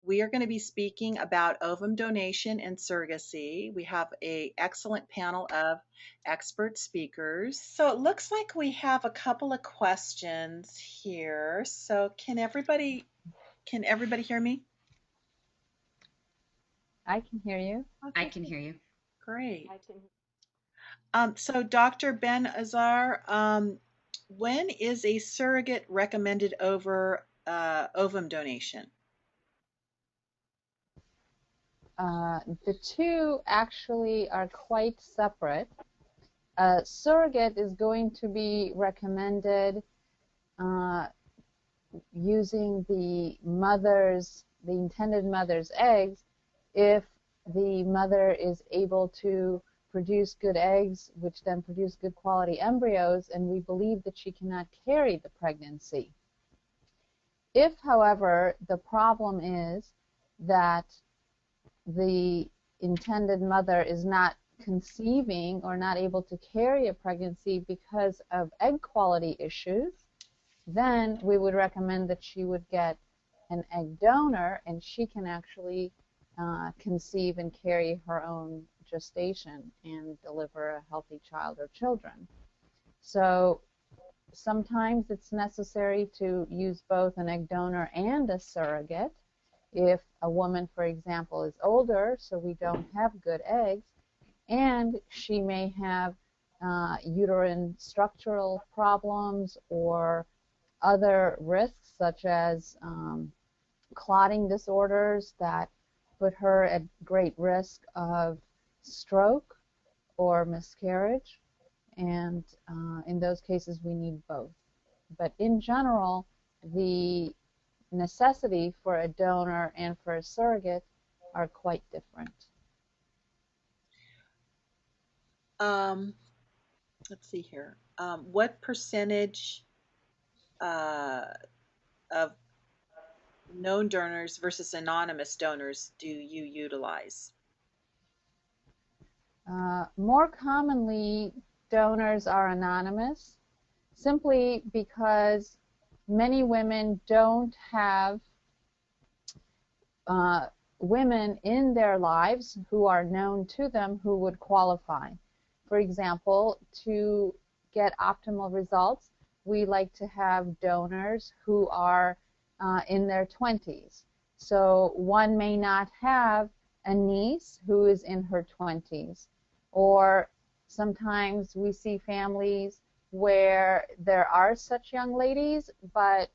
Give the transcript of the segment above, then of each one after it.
We are going to be speaking about ovum donation and surrogacy. We have an excellent panel of expert speakers. So it looks like we have a couple of questions here. So can everybody hear me? I can hear you. I Okay, can hear you. great. So Dr. Ben Azar, when is a surrogate recommended over ovum donation? The two actually are quite separate. A surrogate is going to be recommended uh, using the intended mother's eggs if the mother is able to produce good eggs, which then produce good quality embryos, and we believe that she cannot carry the pregnancy. If, however, the problem is that the intended mother is not conceiving or not able to carry a pregnancy because of egg quality issues, then we would recommend that she would get an egg donor, and she can actually conceive and carry her own gestation and deliver a healthy child or children. So sometimes it's necessary to use both an egg donor and a surrogate. If a woman, for example, is older, so we don't have good eggs, and she may have uterine structural problems or other risks such as clotting disorders that put her at great risk of stroke or miscarriage, and in those cases we need both. But in general, the necessity for a donor and for a surrogate are quite different. Um, let's see here. What percentage uh, of known donors versus anonymous donors do you utilize? More commonly, donors are anonymous simply because many women don't have women in their lives who are known to them who would qualify. For example, to get optimal results, we like to have donors who are in their 20s. So one may not have a niece who is in her 20s, or sometimes we see families where there are such young ladies, but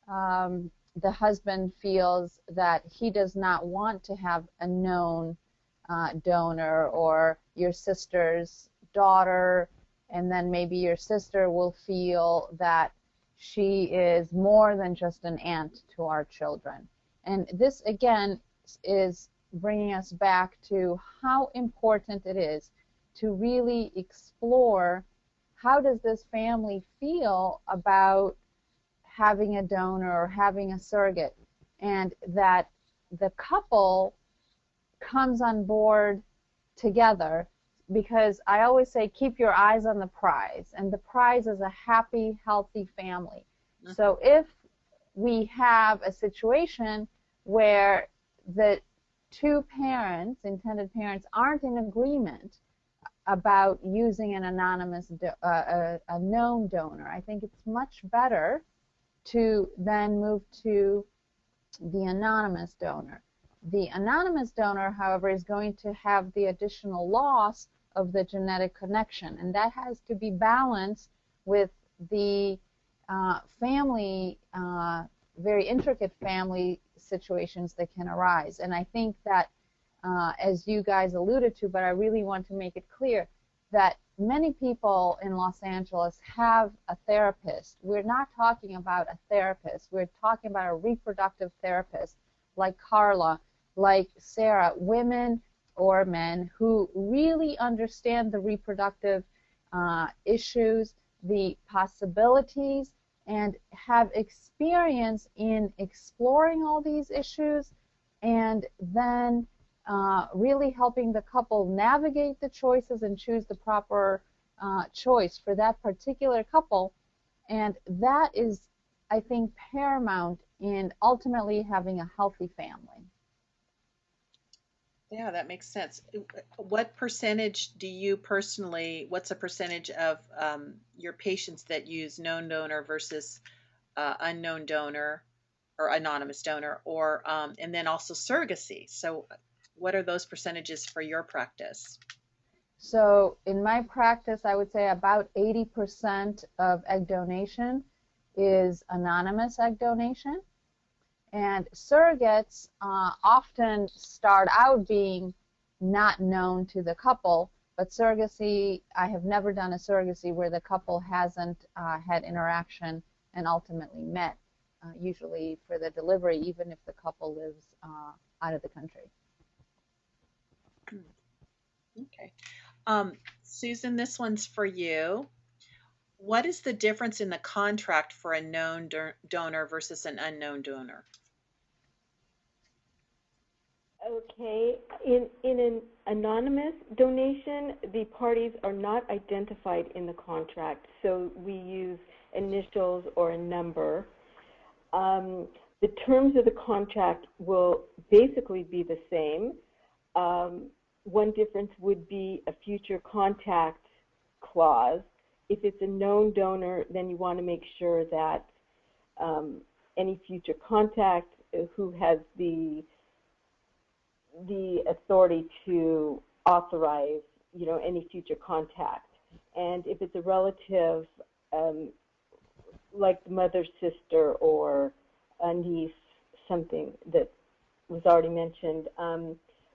the husband feels that he does not want to have a known donor, or your sister's daughter, and then maybe your sister will feel that she is more than just an aunt to our children. And this again is bringing us back to how important it is to really explore how does this family feel about having a donor or having a surrogate, and that the couple comes on board together, because I always say keep your eyes on the prize, and the prize is a happy, healthy family. So if we have a situation where the two parents, intended parents, aren't in agreement about using an anonymous, a known donor, I think it's much better to then move to the anonymous donor. The anonymous donor, however, is going to have the additional loss of the genetic connection, and that has to be balanced with the family, very intricate family situations that can arise. And I think that, as you guys alluded to, but I really want to make it clear, that many people in Los Angeles have a therapist. We're not talking about a therapist. We're talking about a reproductive therapist like Carla, like Sarah, women or men who really understand the reproductive issues, the possibilities, and have experience in exploring all these issues, and then really helping the couple navigate the choices and choose the proper choice for that particular couple. And that is, I think, paramount in ultimately having a healthy family. Yeah, that makes sense. What percentage do you personally, what's a percentage of your patients that use known donor versus unknown donor or anonymous donor, or and then also surrogacy? So, what are those percentages for your practice? So in my practice, I would say about 80% of egg donation is anonymous egg donation. And surrogates often start out being not known to the couple, but surrogacy, I have never done a surrogacy where the couple hasn't had interaction and ultimately met, usually for the delivery, even if the couple lives out of the country. Okay. Susan, this one's for you. What is the difference in the contract for a known donor versus an unknown donor? Okay, in an anonymous donation, the parties are not identified in the contract, so we use initials or a number. The terms of the contract will basically be the same. One difference would be a future contact clause. If it's a known donor, then you want to make sure that any future contact who has the authority to authorize, any future contact. And if it's a relative, like the mother's sister or a niece, something that was already mentioned,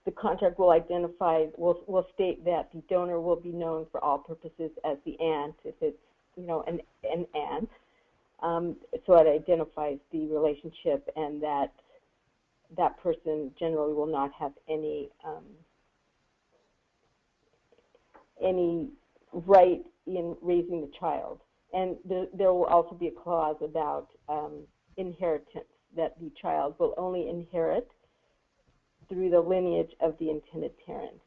the contract will identify, will state that the donor will be known for all purposes as the aunt, if it's, an aunt. So it identifies the relationship, and that person generally will not have any right in raising the child. And there will also be a clause about inheritance, that the child will only inherit through the lineage of the intended parents,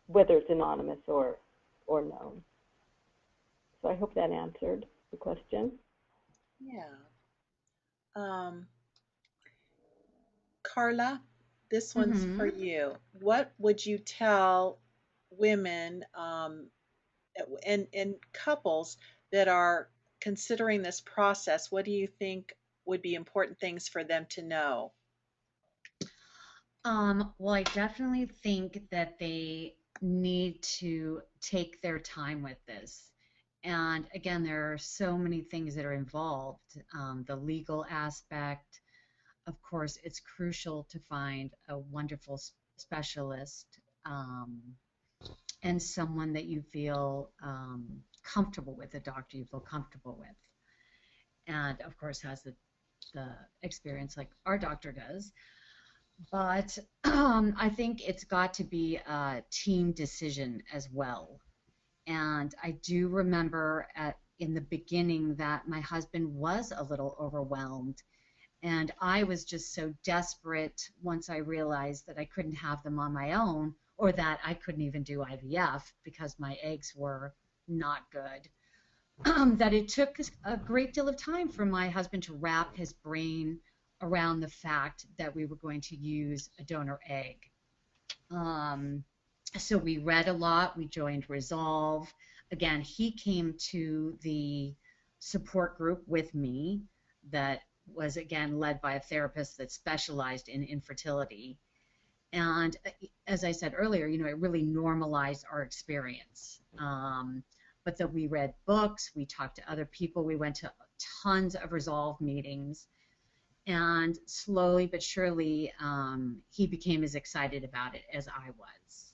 whether it's anonymous or known. So I hope that answered the question. Yeah. Um, Carla, this one's for Mm-hmm. you. What would you tell women and couples that are considering this process? What do you think would be important things for them to know? Well, I definitely think that they need to take their time with this. And again, there are so many things that are involved. The legal aspect, of course, it's crucial to find a wonderful specialist, um, and someone that you feel comfortable with, a doctor you feel comfortable with, and of course has the experience like our doctor does. But I think it's got to be a team decision as well. And I do remember in the beginning that my husband was a little overwhelmed. And I was just so desperate once I realized that I couldn't have them on my own, or that I couldn't even do IVF because my eggs were not good, that it took a great deal of time for my husband to wrap his brain around the fact that we were going to use a donor egg. Um, so we read a lot, we joined Resolve. Again, he came to the support group with me that was, again, led by a therapist that specialized in infertility. And as I said earlier, it really normalized our experience. But that we read books, we talked to other people, we went to tons of Resolve meetings, and slowly but surely he became as excited about it as I was.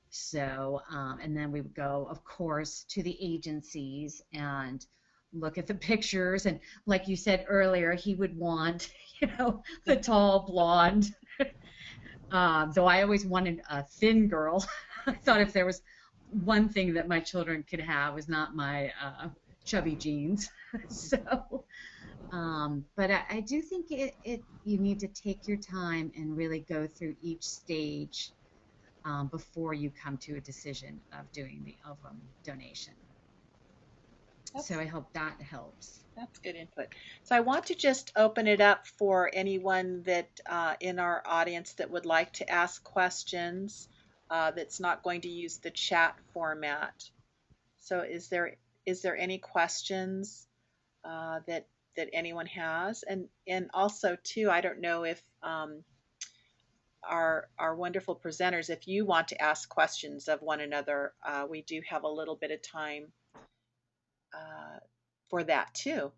So, and then we would go, of course, to the agencies and look at the pictures. And like you said earlier, he would want, the tall blonde. Though I always wanted a thin girl. I thought if there was one thing that my children could have was not my chubby jeans. So, but I do think you need to take your time and really go through each stage before you come to a decision of doing the ovum donation. That's So I hope that helps. That's good input. So I want to just open it up for anyone that in our audience that would like to ask questions that's not going to use the chat format. So is there any questions that anyone has? And also too, I don't know if our wonderful presenters, if you want to ask questions of one another, we do have a little bit of time uh, for that too.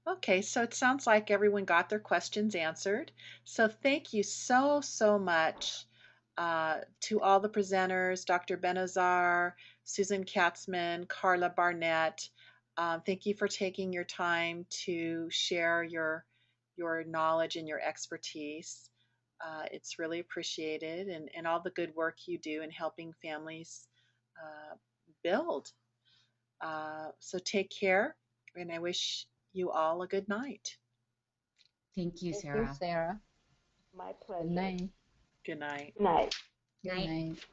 Okay, so it sounds like everyone got their questions answered. So thank you so, so much to all the presenters, Dr. Benazar, Susan Katzman, Carla Barnett. Thank you for taking your time to share your knowledge and your expertise. It's really appreciated, and all the good work you do in helping families build. So take care, and I wish you all a good night. Thank you, Thank you, Sarah. Sarah. My Good pleasure. night. Good night. Good night. Good Night. night.